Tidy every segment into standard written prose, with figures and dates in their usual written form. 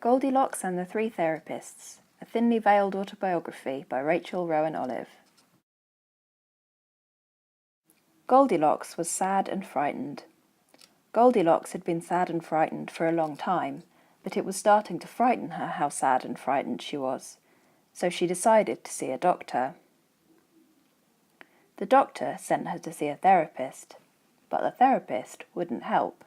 Goldilocks and the Three Therapists, a thinly veiled autobiography by Rachel Rowan Olive. Goldilocks was sad and frightened. Goldilocks had been sad and frightened for a long time, but it was starting to frighten her how sad and frightened she was, so she decided to see a doctor. The doctor sent her to see a therapist, but the therapist wouldn't help.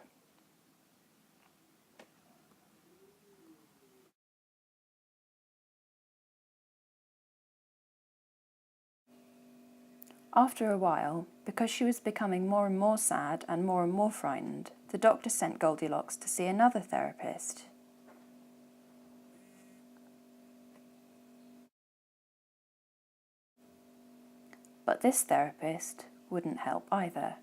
After a while, because she was becoming more and more sad and more frightened, the doctor sent Goldilocks to see another therapist. But this therapist wouldn't help either.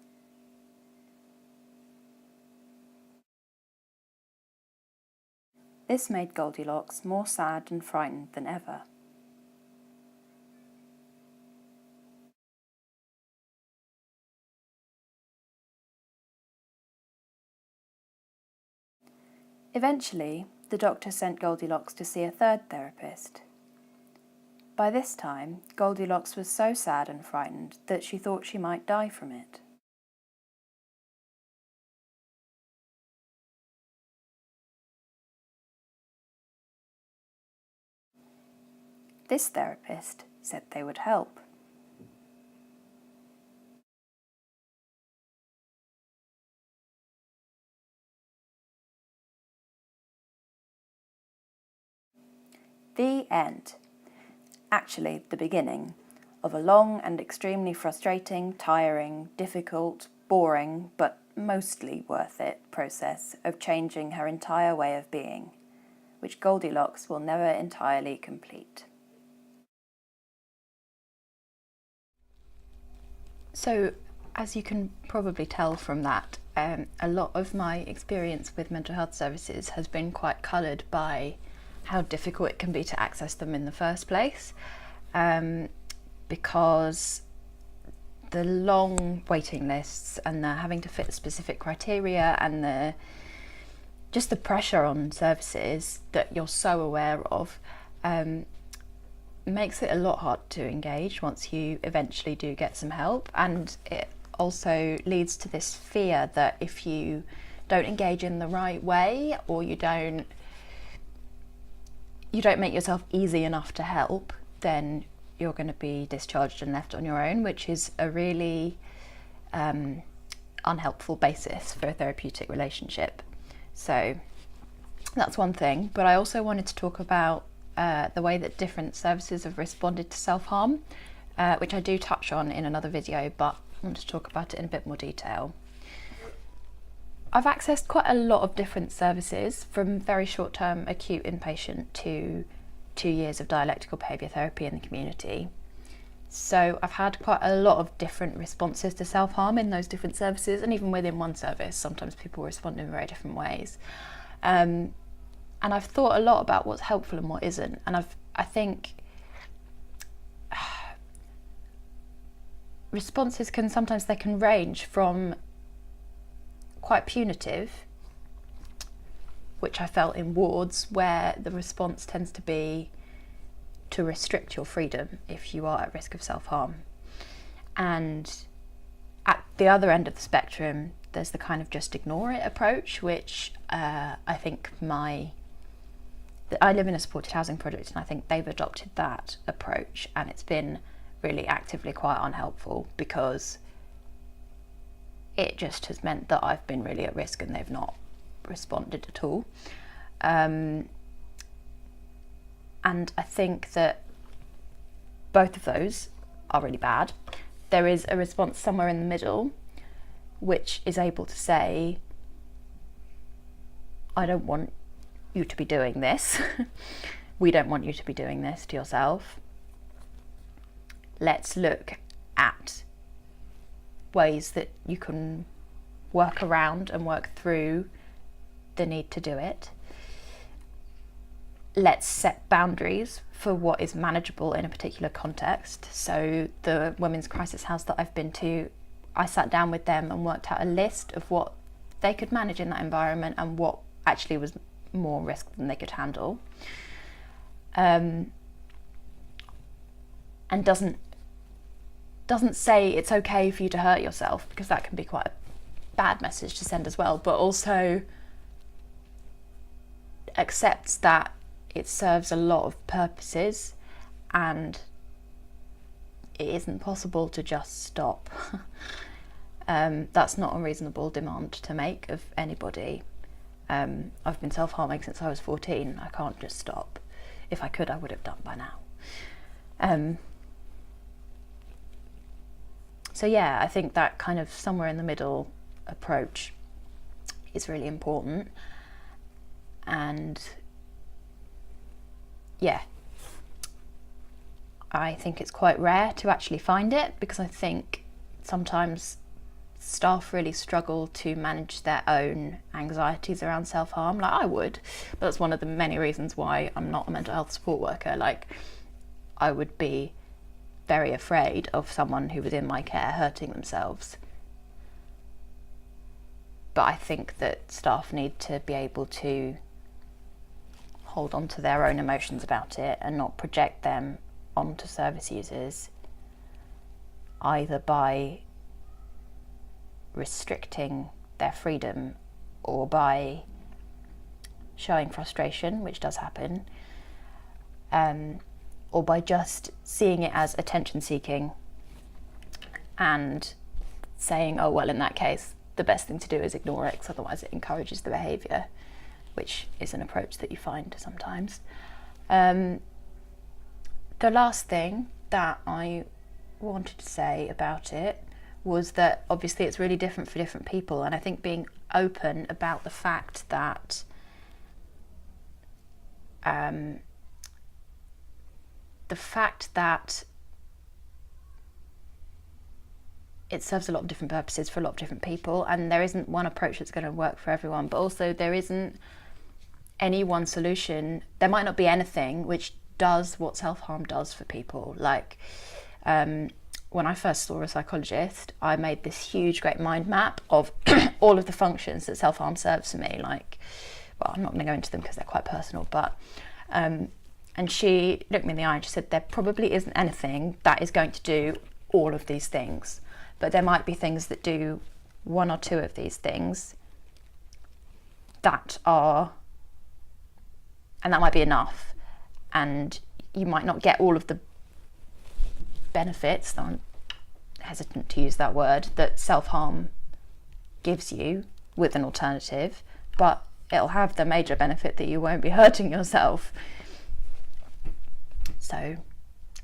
This made Goldilocks more sad and frightened than ever. Eventually, the doctor sent Goldilocks to see a third therapist. By this time, Goldilocks was so sad and frightened that she thought she might die from it. This therapist said they would help. The end. Actually, the beginning of a long and extremely frustrating, tiring, difficult, boring, but mostly worth it process of changing her entire way of being, which Goldilocks will never entirely complete. So, as you can probably tell from that, a lot of my experience with mental health services has been quite coloured by how difficult it can be to access them in the first place, because the long waiting lists and the having to fit specific criteria and the pressure on services that you're so aware of makes it a lot harder to engage once you eventually do get some help. And it also leads to this fear that if you don't engage in the right way, or you don't make yourself easy enough to help, then you're going to be discharged and left on your own, which is a really unhelpful basis for a therapeutic relationship. So that's one thing. But I also wanted to talk about the way that different services have responded to self-harm, which I do touch on in another video, but I want to talk about it in a bit more detail. I've accessed quite a lot of different services, from very short-term acute inpatient to 2 years of dialectical behaviour therapy in the community. So I've had quite a lot of different responses to self-harm in those different services, and even within one service, sometimes people respond in very different ways. And I've thought a lot about what's helpful and what isn't, and I think responses can range from quite punitive, which I felt in wards, where the response tends to be to restrict your freedom if you are at risk of self-harm. And at the other end of the spectrum, there's the kind of just ignore it approach, which I think I live in a supported housing project, and I think they've adopted that approach, and it's been really actively quite unhelpful, because it just has meant that I've been really at risk and they've not responded at all. And I think that both of those are really bad. There is a response somewhere in the middle, which is able to say, I don't want you to be doing this. We don't want you to be doing this to yourself. Let's look at ways that you can work around and work through the need to do it. Let's set boundaries for what is manageable in a particular context. So the women's crisis house that I've been to, I sat down with them and worked out a list of what they could manage in that environment and what actually was more risk than they could handle, and doesn't say it's okay for you to hurt yourself, because that can be quite a bad message to send as well, but also accepts that it serves a lot of purposes and it isn't possible to just stop. That's not a reasonable demand to make of anybody. I've been self-harming since I was 14. I can't just stop. If I could, I would have done by now. So yeah, I think that kind of somewhere in the middle approach is really important. And yeah, I think it's quite rare to actually find it, because I think sometimes staff really struggle to manage their own anxieties around self-harm. Like I would, but that's one of the many reasons why I'm not a mental health support worker. Like I would be very afraid of someone who was in my care hurting themselves. But I think that staff need to be able to hold on to their own emotions about it and not project them onto service users, either by restricting their freedom or by showing frustration, which does happen, or by just seeing it as attention seeking and saying, oh well, in that case the best thing to do is ignore it, because otherwise it encourages the behaviour, which is an approach that you find sometimes. The last thing that I wanted to say about it was that obviously it's really different for different people, and I think being open about the fact that it serves a lot of different purposes for a lot of different people, and there isn't one approach that's going to work for everyone, but also there isn't any one solution. There might not be anything which does what self-harm does for people. Like when I first saw a psychologist, I made this huge great mind map of all of the functions that self-harm serves for me. Like, well, I'm not going to go into them because they're quite personal, but and she looked me in the eye and she said, there probably isn't anything that is going to do all of these things, but there might be things that do one or two of these things that might be enough. And you might not get all of the benefits, I'm hesitant to use that word, that self-harm gives you with an alternative, but it'll have the major benefit that you won't be hurting yourself. So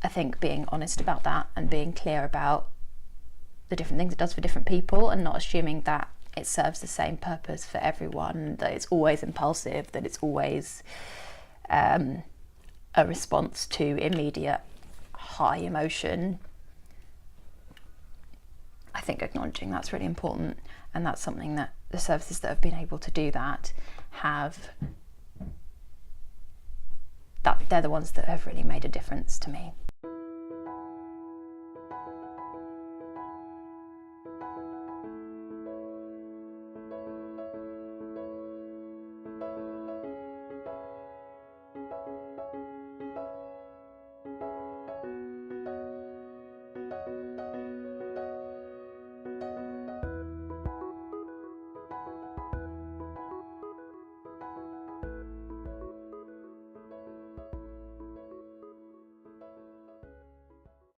I think being honest about that and being clear about the different things it does for different people, and not assuming that it serves the same purpose for everyone, that it's always impulsive, that it's always a response to immediate high emotion. I think acknowledging that's really important, and that's something that the services that have been able to do that they're the ones that have really made a difference to me.